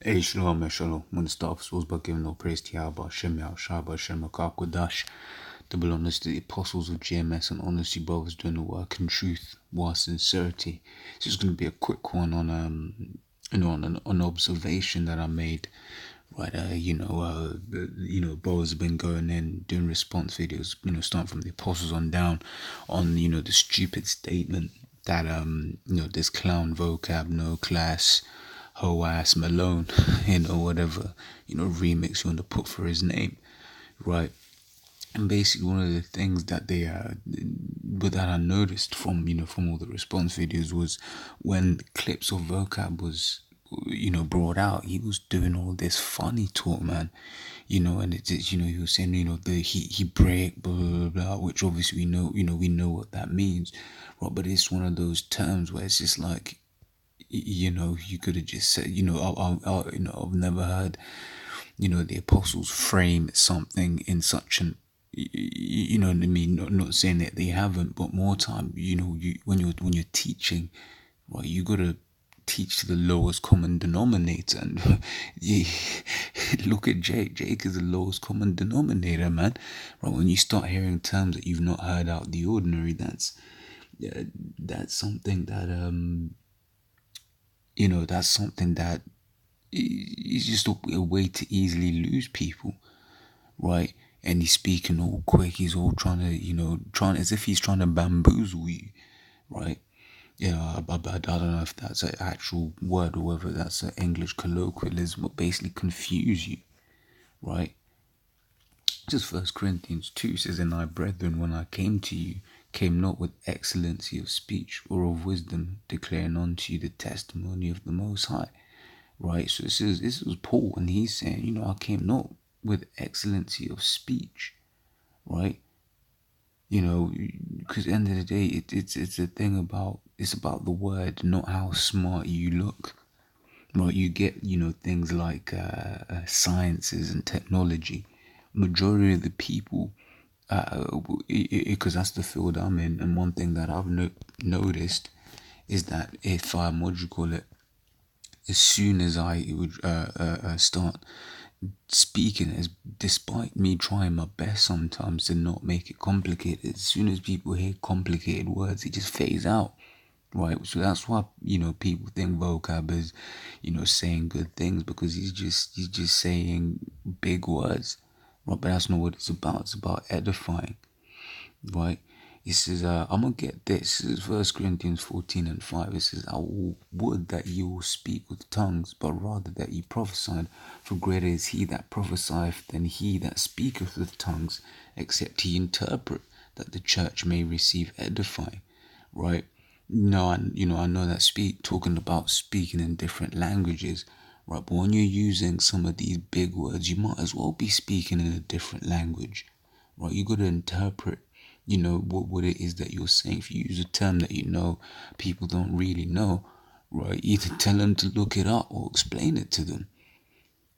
Hey, shalom, shalom. I'm going to start off by giving all praise to Yahweh, Hashem, Yahushua, Hashem, Akakwadash, double honors to the apostles of GMS, and honors to brothers doing the work in truth, while sincerity. This is going to be a quick one on on an observation that I made. Right, brothers have been going in doing response videos, starting from the apostles on down, on the stupid statement that this clown vocab, no class, hoe ass Malone, whatever, remix you want to put for his name, right? And basically one of the things that that I noticed from all the response videos was when clips of vocab was brought out, he was doing all this funny talk, man, and he was saying, he break, blah, blah, blah, which obviously we know what that means, right? But it's one of those terms where it's just like, you could have just said, I've never heard, the apostles frame something in such an, you know what I mean? Not saying that they haven't, but more time, when you're teaching, right, you gotta teach to the lowest common denominator. And look at Jake. Jake is the lowest common denominator, man. Right, when you start hearing terms that you've not heard out the ordinary, that's something that that's something that is just a way to easily lose people, right? And he's speaking all quick. He's all trying to, as if he's trying to bamboozle you, right? I don't know if that's an actual word or whether that's an English colloquialism, but basically confuse you, right? Just 1 Corinthians 2 says, "And I, brethren, when I came to you, came not with excellency of speech or of wisdom, declaring unto you the testimony of the Most High." Right? So this was Paul, and he's saying, I came not with excellency of speech, right? Because at the end of the day, it's a thing about, it's about the word, not how smart you look. Right? You get, things like sciences and technology. Majority of the people, because that's the field I'm in, and one thing that I've noticed is that if I'm, as soon as I would start speaking, despite me trying my best sometimes to not make it complicated, as soon as people hear complicated words, it just fades out, right? So that's why people think vocab is saying good things, because he's just saying big words, right? But that's not what it's about. It's about edifying, right? It says, I'm going to get this. This is 1 Corinthians 14:5. It says, "I would that you will speak with tongues, but rather that you prophesied. For greater is he that prophesieth than he that speaketh with tongues, except he interpret, that the church may receive edifying." Right? No, I know that talking about speaking in different languages, right? But when you're using some of these big words, you might as well be speaking in a different language, right? You got to interpret what it is that you're saying. If you use a term that people don't really know, right, either tell them to look it up or explain it to them,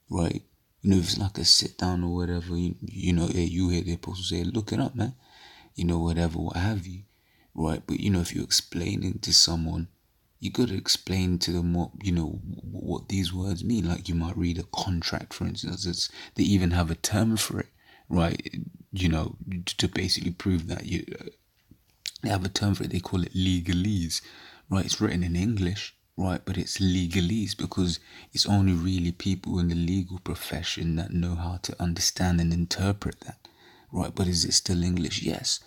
right? If it's like a sit down or whatever, you hear the apostle say, "Look it up, man," whatever, what have you, right? But if you're explaining to someone, you got to explain to them what these words mean. Like you might read a contract, for instance. They even have a term for it, right? To basically prove that they have a term for it. They call it legalese, right? It's written in English, right? But it's legalese because it's only really people in the legal profession that know how to understand and interpret that, right? But is it still English? Yes,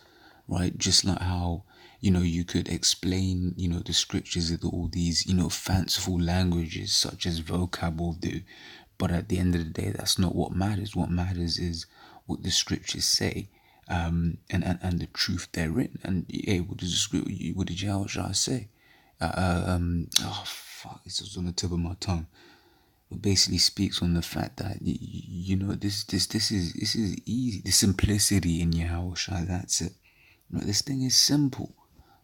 right? Just like how you could explain the scriptures with all these fanciful languages such as vocab will do, but at the end of the day, that's not what matters. What matters is what the scriptures say, and the truth therein. And hey, what did Yahushua say? Oh fuck, this was on the tip of my tongue. It basically speaks on the fact that this is easy. The simplicity in Yahushua, that's it. This thing is simple,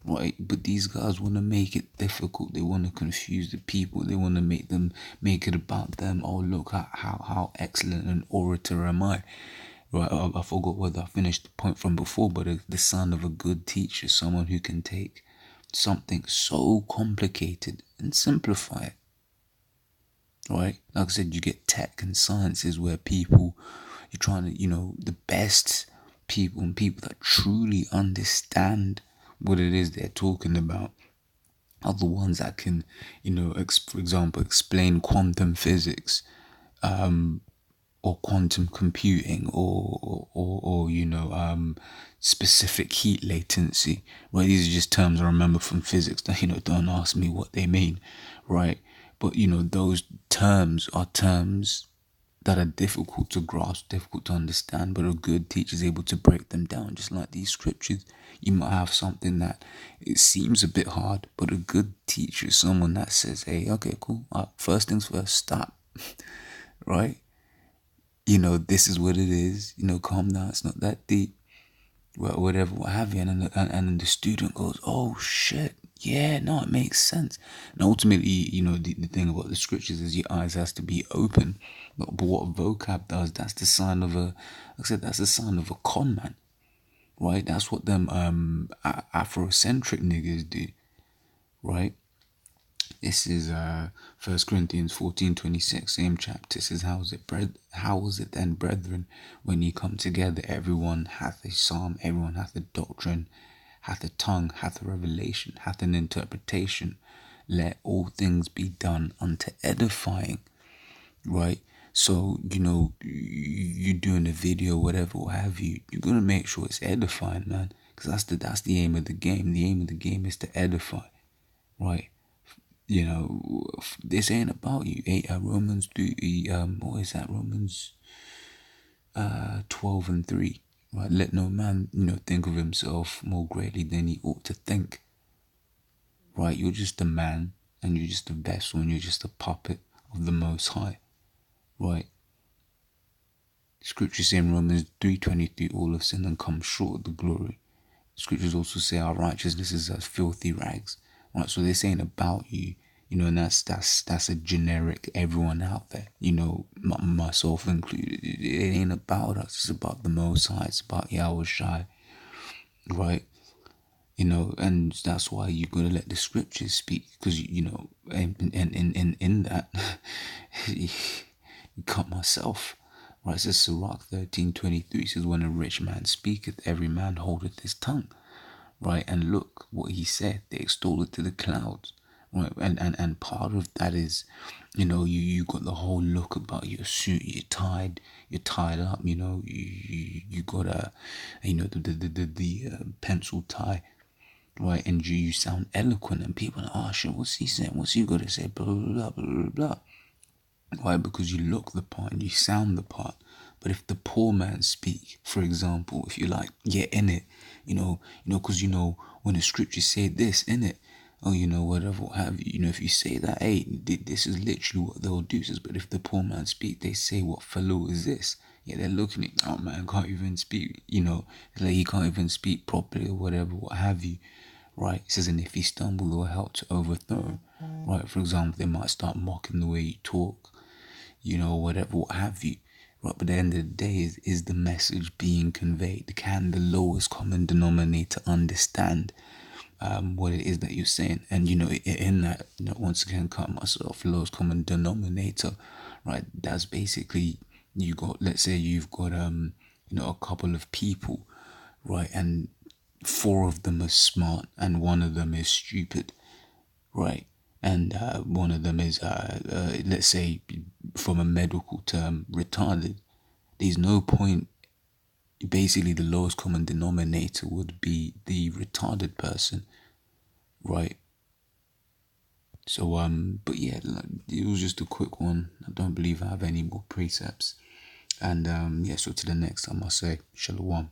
right? But these guys want to make it difficult. They want to confuse the people. They want to make it about them. Oh, look how excellent an orator am I. Right, I forgot whether I finished the point from before, but the son of a good teacher, someone who can take something so complicated and simplify it. right? Like I said, you get tech and sciences where people, you're trying to, the best people and people that truly understand what it is they're talking about are the ones that can, for example, explain quantum physics, or quantum computing, or specific heat latency. Right, these are just terms I remember from physics that don't ask me what they mean, right? But those terms are terms that are difficult to grasp, difficult to understand, but a good teacher is able to break them down. Just like these scriptures, you might have something that it seems a bit hard, but a good teacher is someone that says, hey, okay, cool, first things first, stop. Right, this is what it is, calm down, it's not that deep, whatever, what have you. And then the student goes, oh shit, yeah, no, it makes sense. And ultimately, the thing about the scriptures is your eyes has to be open. But what vocab does, that's the sign of like I said, that's the sign of a con man, right? That's what them Afrocentric niggas do, right? This is 1 Corinthians 14:26, same chapter. It says, how was it then, brethren, when ye come together, everyone hath a psalm, everyone hath a doctrine, hath a tongue, hath a revelation, hath an interpretation. Let all things be done unto edifying. Right? So, you're doing a video, whatever, what have you, you're gonna make sure it's edifying, man. Because that's the aim of the game. The aim of the game is to edify, right? This ain't about you. Romans 3, what is that? Romans 12:3. Right? Let no man, think of himself more greatly than he ought to think. Right? You're just a man, and you're just a vessel, and you're just a puppet of the Most High. Right? Scriptures say in Romans 3:23, all have sinned and come short of the glory. Scriptures also say our righteousness is as filthy rags. Right? So this ain't about you. And that's a generic everyone out there, myself included. It ain't about us, it's about the Most High, it's about Yahweh Shai, right? And that's why you gotta let the scriptures speak, because in that you cut myself. Right, it says Sirach 13:23 says, when a rich man speaketh, every man holdeth his tongue. Right, and look what he said, they extol it to the clouds. Right, and part of that is, you got the whole look about your suit, you're tied up, you got the pencil tie, right, and you sound eloquent, and people are like, oh shit, what's he saying, what's he got to say, blah blah blah blah blah. Why? Because you look the part and you sound the part. But if the poor man speak, for example, if you like, yeah, in it, because when the scriptures say this, in it, oh, whatever, what have you, if you say that, hey, this is literally what they'll do. Says, but if the poor man speak, they say, what fellow is this? Yeah, they're looking at, oh man, can't even speak, like he can't even speak properly or whatever, what have you. Right, it says, and if he stumble or help to overthrow, right, for example, they might start mocking the way you talk, whatever, what have you. Right, but at the end of the day, is the message being conveyed? Can the lowest common denominator understand what it is that you're saying? And in that, once again, cut myself, lowest common denominator, right? That's basically, let's say you've got a couple of people, right, and 4 of them are smart and 1 of them is stupid, right? And one of them is, let's say, from a medical term, retarded. There's no point. Basically, the lowest common denominator would be the retarded person, right? So, but yeah, it was just a quick one. I don't believe I have any more precepts. And yeah, so to the next time, I'll say Shalom.